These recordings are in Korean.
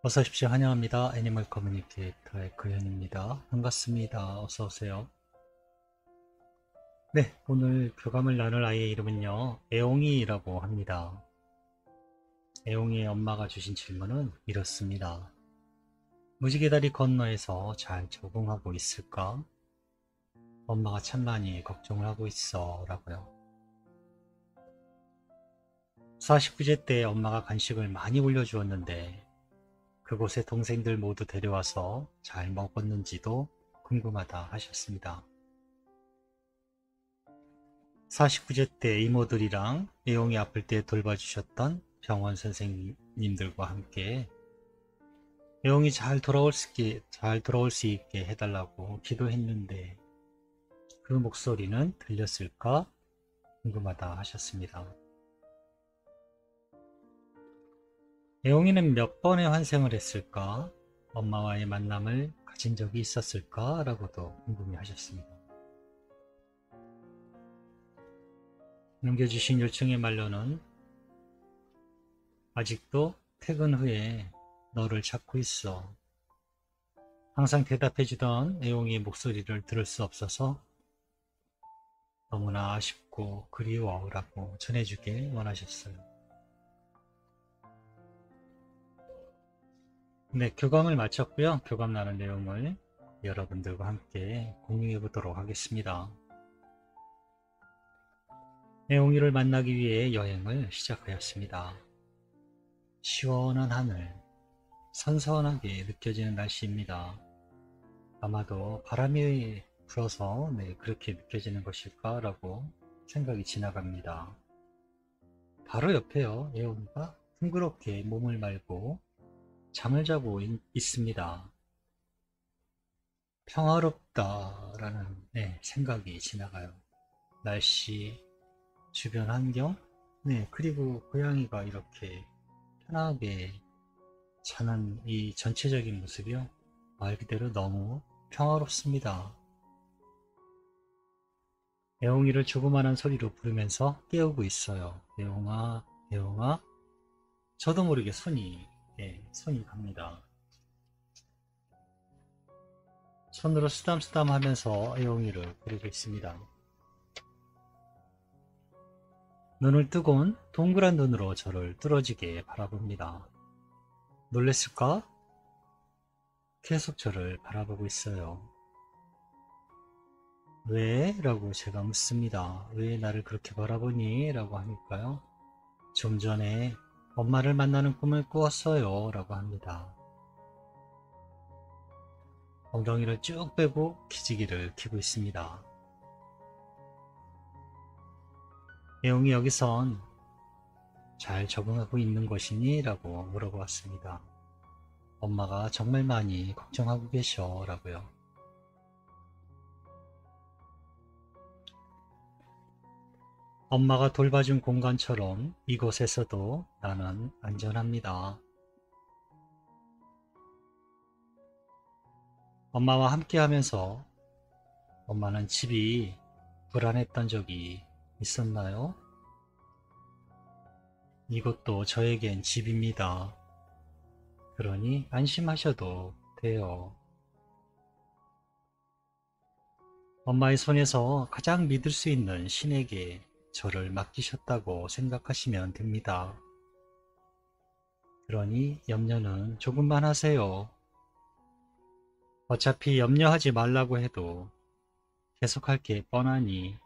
어서 오십시오. 환영합니다. 애니멀 커뮤니케이터의 그현입니다. 반갑습니다. 어서 오세요. 네, 오늘 교감을 나눌 아이의 이름은요, 애옹이라고 합니다. 애옹이의 엄마가 주신 질문은 이렇습니다. 무지개 다리 건너에서 잘 적응하고 있을까? 엄마가 참 많이 걱정을 하고 있어. 라고요. 49제 때 엄마가 간식을 많이 올려주었는데 그곳에 동생들 모두 데려와서 잘 먹었는지도 궁금하다 하셨습니다. 49제 때 이모들이랑 애용이 아플 때 돌봐주셨던 병원 선생님들과 함께 애용이 잘 돌아올 수 있게 해달라고 기도했는데 그 목소리는 들렸을까 궁금하다 하셨습니다. 애용이는 몇 번의 환생을 했을까? 엄마와의 만남을 가진 적이 있었을까? 라고도 궁금해 하셨습니다. 남겨주신 요청의 말로는 아직도 퇴근 후에 너를 찾고 있어. 항상 대답해주던 애용이의 목소리를 들을 수 없어서 너무나 아쉽고 그리워라고 전해주길 원하셨어요. 네, 교감을 마쳤고요. 교감 나눈 내용을 여러분들과 함께 공유해 보도록 하겠습니다. 애용이를 만나기 위해 여행을 시작하였습니다. 시원한 하늘, 선선하게 느껴지는 날씨입니다. 아마도 바람이 불어서 그렇게 느껴지는 것일까라고 생각이 지나갑니다. 바로 옆에요. 애용이가 둥그렇게 몸을 말고 잠을 자고 있습니다. 평화롭다라는 생각이 지나가요. 날씨, 주변 환경, 그리고 고양이가 이렇게 편하게 자는 이 전체적인 모습이요. 말 그대로 너무 평화롭습니다. 애옹이를 조그마한 소리로 부르면서 깨우고 있어요. 애옹아, 애옹아. 저도 모르게 손이 갑니다. 손으로 쓰담쓰담 하면서 애옹이를 부르고 있습니다. 눈을 뜨곤 동그란 눈으로 저를 뚫어지게 바라봅니다. 놀랬을까? 계속 저를 바라보고 있어요. 왜? 라고 제가 묻습니다. 왜 나를 그렇게 바라보니? 라고 하니까요. 좀 전에 엄마를 만나는 꿈을 꾸었어요. 라고 합니다. 엉덩이를 쭉 빼고 기지개를 켜고 있습니다. 애용이 여기선 잘 적응하고 있는 것이니? 라고 물어보았습니다. 엄마가 정말 많이 걱정하고 계셔. 라고요. 엄마가 돌봐준 공간처럼 이곳에서도 나는 안전합니다. 엄마와 함께 하면서 엄마는 집이 불안했던 적이 있었나요? 이것도 저에겐 집입니다. 그러니 안심하셔도 돼요. 엄마의 손에서 가장 믿을 수 있는 신에게 저를 맡기셨다고 생각하시면 됩니다. 그러니 염려는 조금만 하세요. 어차피 염려하지 말라고 해도 계속할 게 뻔하니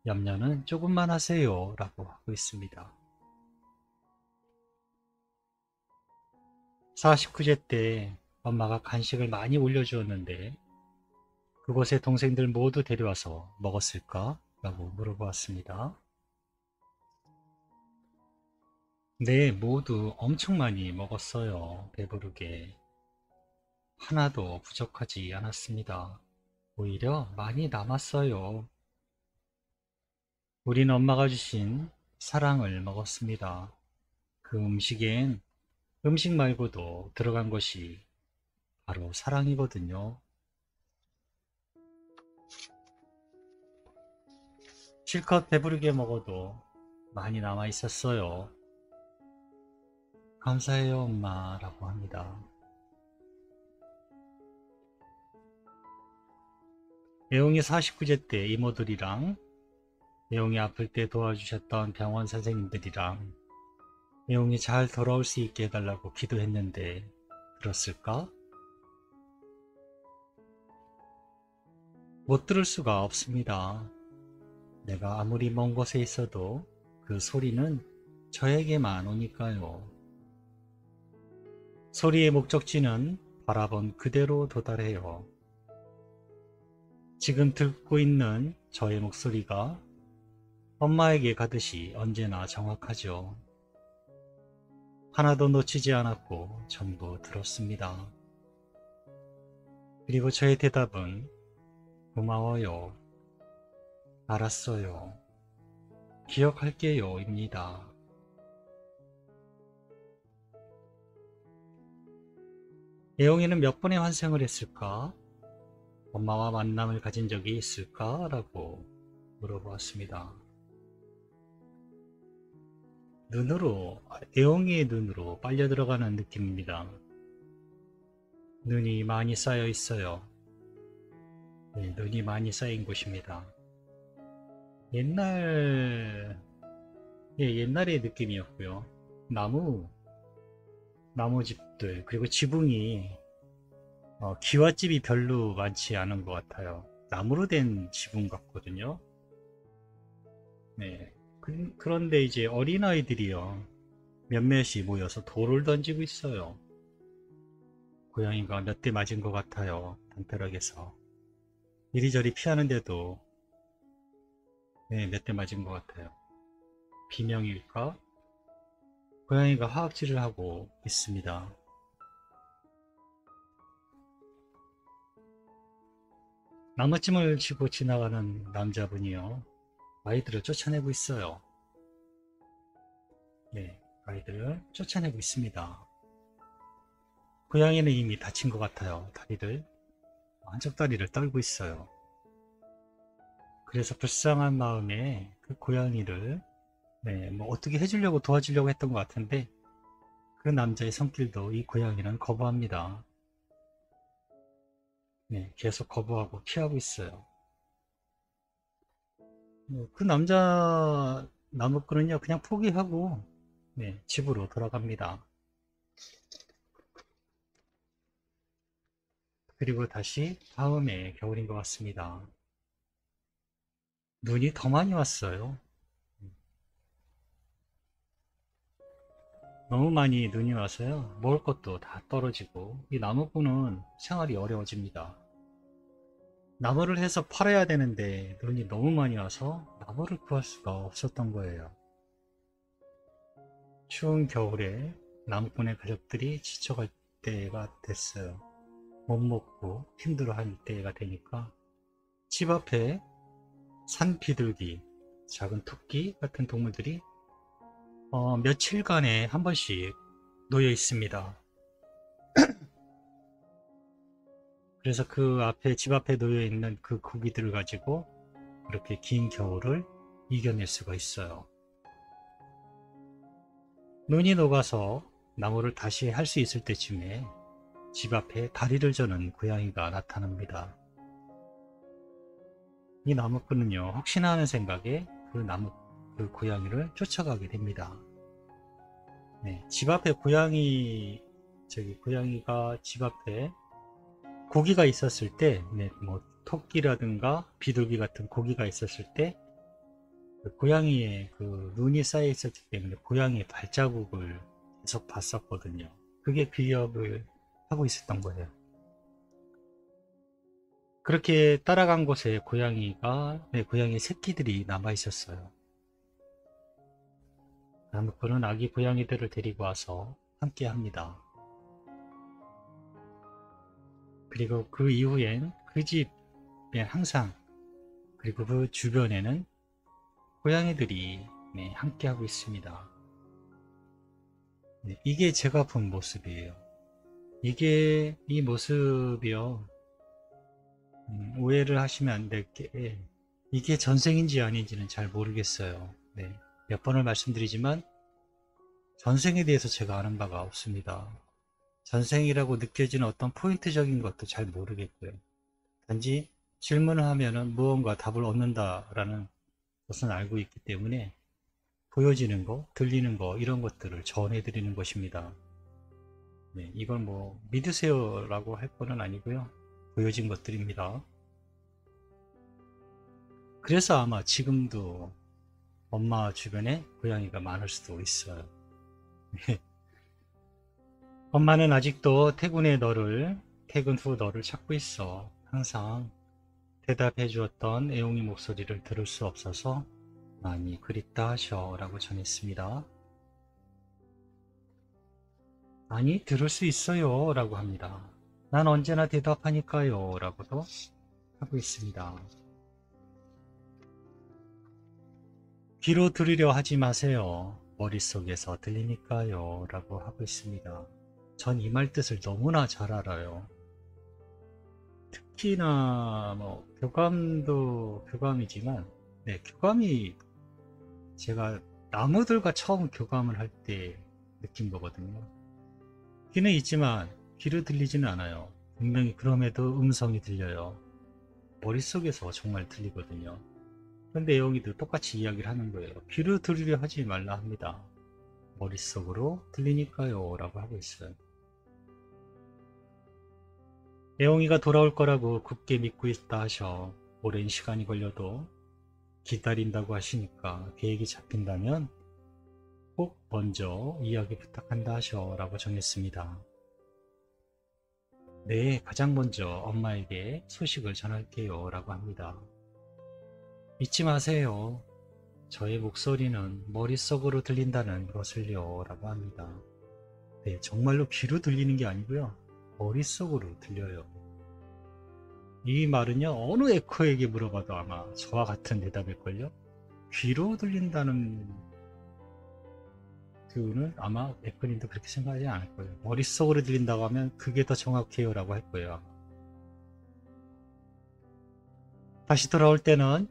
염려는 조금만 하세요 라고 하고 있습니다. 49제 때 엄마가 간식을 많이 올려주었는데 그곳에 동생들 모두 데려와서 먹었을까? 라고 물어보았습니다. 네, 모두 엄청 많이 먹었어요. 배부르게. 하나도 부족하지 않았습니다. 오히려 많이 남았어요. 우린 엄마가 주신 사랑을 먹었습니다. 그 음식엔 음식 말고도 들어간 것이 바로 사랑이거든요. 실컷 배부르게 먹어도 많이 남아 있었어요. 감사해요 엄마 라고 합니다. 애용이 49제 때 이모들이랑 애용이 아플 때 도와주셨던 병원 선생님들이랑 애용이 잘 돌아올 수 있게 해달라고 기도했는데 들었을까? 못 들을 수가 없습니다. 내가 아무리 먼 곳에 있어도 그 소리는 저에게만 오니까요. 소리의 목적지는 바라본 그대로 도달해요. 지금 듣고 있는 저의 목소리가 엄마에게 가듯이 언제나 정확하죠. 하나도 놓치지 않았고 전부 들었습니다. 그리고 저의 대답은 고마워요. 알았어요. 기억할게요 입니다. 애용이는 몇 번의 환생을 했을까? 엄마와 만남을 가진 적이 있을까? 라고 물어보았습니다. 애용이의 눈으로 빨려 들어가는 느낌입니다. 눈이 많이 쌓여 있어요. 네, 눈이 많이 쌓인 곳입니다. 옛날의 느낌이었고요. 나무집들, 그리고 지붕이 기와집이 별로 많지 않은 것 같아요. 나무로 된 지붕 같거든요. 네. 그런데 이제 어린아이들이요. 몇몇이 모여서 돌을 던지고 있어요. 고양이가 몇 대 맞은 것 같아요. 담벼락에서. 이리저리 피하는데도 네, 몇 대 맞은 것 같아요. 비명일까? 고양이가 하악질을 하고 있습니다. 나무찜을 쥐고 지나가는 남자분이요. 아이들을 쫓아내고 있어요. 네, 아이들을 쫓아내고 있습니다. 고양이는 이미 다친 것 같아요. 다리를. 한쪽 다리를 떨고 있어요. 그래서 불쌍한 마음에 그 고양이를 뭐 어떻게 해주려고 도와주려고 했던 것 같은데 그 남자의 손길도 이 고양이는 거부합니다. 네, 계속 거부하고 피하고 있어요. 그 남자 나무꾼은요 그냥 포기하고 집으로 돌아갑니다. 그리고 다시 다음에 겨울인 것 같습니다. 눈이 더 많이 왔어요. 너무 많이 눈이 와서요 먹을 것도 다 떨어지고 이 나무꾼은 생활이 어려워집니다. 나무를 해서 팔아야 되는데 눈이 너무 많이 와서 나무를 구할 수가 없었던 거예요. 추운 겨울에 나무꾼의 가족들이 지쳐갈 때가 됐어요. 못 먹고 힘들어할 때가 되니까 집 앞에 산비둘기, 작은 토끼 같은 동물들이 며칠간에 한 번씩 놓여 있습니다. 그래서 집 앞에 놓여 있는 그 고기들을 가지고 이렇게 긴 겨울을 이겨낼 수가 있어요. 눈이 녹아서 나무를 다시 할 수 있을 때쯤에 집 앞에 다리를 저는 고양이가 나타납니다. 이 나무꾼은요, 혹시나 하는 생각에 그 고양이를 쫓아가게 됩니다. 네, 집 앞에 고양이가 집 앞에 고기가 있었을 때, 뭐, 토끼라든가 비둘기 같은 고기가 있었을 때, 그 고양이의 그 눈이 쌓여 있었기 때문에 고양이의 발자국을 계속 봤었거든요. 그게 기억을 하고 있었던 거예요. 그렇게 따라간 곳에 고양이 새끼들이 남아 있었어요. 나무꾼은 아기 고양이들을 데리고 와서 함께 합니다. 그리고 그 이후엔 그 집에 항상, 그리고 그 주변에는 고양이들이 함께 하고 있습니다. 이게 제가 본 모습이에요. 이 모습이요. 오해를 하시면 안 될 게, 이게 전생인지 아닌지는 잘 모르겠어요. 몇 번을 말씀드리지만, 전생에 대해서 제가 아는 바가 없습니다. 전생이라고 느껴지는 어떤 포인트적인 것도 잘 모르겠고요. 단지 질문을 하면은 무언가 답을 얻는다라는 것은 알고 있기 때문에 보여지는 거, 들리는 거, 이런 것들을 전해드리는 것입니다. 네, 이걸 뭐 믿으세요라고 할 거는 아니고요. 보여진 것들입니다. 그래서 아마 지금도 엄마 주변에 고양이가 많을 수도 있어요. 엄마는 아직도 퇴근 후 너를 찾고 있어. 항상 대답해 주었던 애용이 목소리를 들을 수 없어서 많이 그립다 하셔 라고 전했습니다. 아니, 들을 수 있어요 라고 합니다. 난 언제나 대답하니까요 라고도 하고 있습니다. 귀로 들으려 하지 마세요. 머릿속에서 들리니까요 라고 하고 있습니다. 전 이 말 뜻을 너무나 잘 알아요. 특히나 뭐 교감도 교감이지만, 네, 교감이 제가 나무들과 처음 교감을 할 때 느낀 거거든요. 귀는 있지만 귀로 들리지는 않아요. 분명히 그럼에도 음성이 들려요. 머릿속에서 정말 들리거든요. 그런데 애용이도 똑같이 이야기를 하는 거예요. 귀로 들으려 하지 말라 합니다. 머릿속으로 들리니까요 라고 하고 있어요. 애용이가 돌아올 거라고 굳게 믿고 있다 하셔. 오랜 시간이 걸려도 기다린다고 하시니까 계획이 잡힌다면 꼭 먼저 이야기 부탁한다 하셔 라고 정했습니다. 네, 가장 먼저 엄마에게 소식을 전할게요 라고 합니다. 잊지 마세요. 저의 목소리는 머릿속으로 들린다는 것을요 라고 합니다. 네, 정말로 귀로 들리는 게 아니고요. 머릿속으로 들려요. 이 말은요, 어느 에코에게 물어봐도 아마 저와 같은 대답일걸요. 귀로 들린다는 그는 아마 에코님도 그렇게 생각하지 않을 거예요. 머릿속으로 들린다고 하면 그게 더 정확해요 라고 할 거예요. 다시 돌아올 때는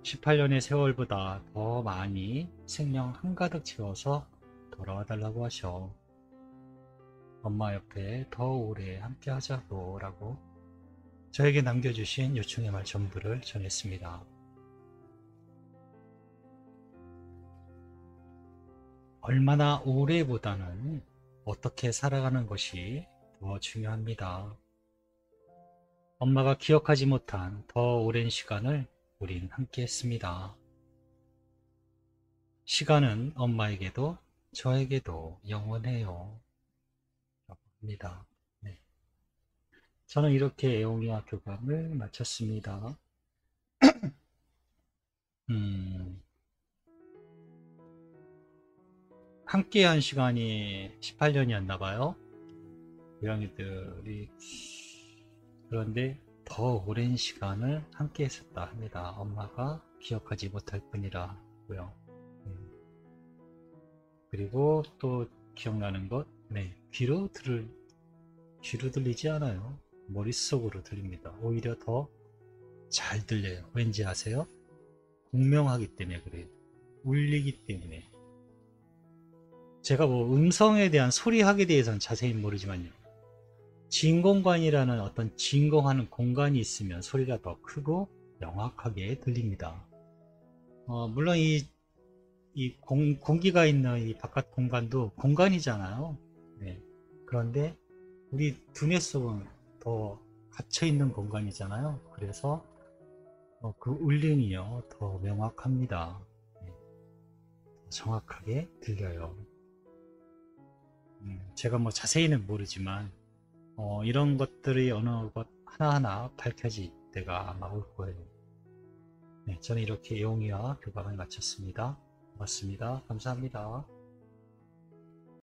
18년의 세월보다 더 많이 생명 한가득 채워서 돌아와 달라고 하셔. 엄마 옆에 더 오래 함께 하자고 라고 저에게 남겨주신 요청의 말 전부를 전했습니다. 얼마나 오래보다는 어떻게 살아가는 것이 더 중요합니다. 엄마가 기억하지 못한 더 오랜 시간을 우린 함께 했습니다. 시간은 엄마에게도 저에게도 영원해요. 라고 합니다. 네. 저는 이렇게 애용이와 교감을 마쳤습니다. 함께한 시간이 18년이었나 봐요. 고양이들이. 그런데 더 오랜 시간을 함께 했었다 합니다. 엄마가 기억하지 못할 뿐이라고요. 그리고 또 기억나는 것, 네, 귀로 들리지 않아요. 머릿속으로 들립니다. 오히려 더 잘 들려요. 왠지 아세요? 공명하기 때문에 그래요. 울리기 때문에. 제가 뭐 음성에 대한 소리학에 대해서는 자세히 모르지만요. 진공관이라는 어떤 진공하는 공간이 있으면 소리가 더 크고 명확하게 들립니다. 물론 공기가 있는 이 바깥 공간도 공간이잖아요. 네. 그런데 우리 두뇌 속은 더 갇혀있는 공간이잖아요. 그래서 그 울림이요 더 명확합니다. 네. 정확하게 들려요. 제가 뭐 자세히는 모르지만 이런 것들이 어느 것 하나하나 밝혀질 때가 아마 올 거예요. 네, 저는 이렇게 애용이와 교감을 마쳤습니다. 고맙습니다. 감사합니다.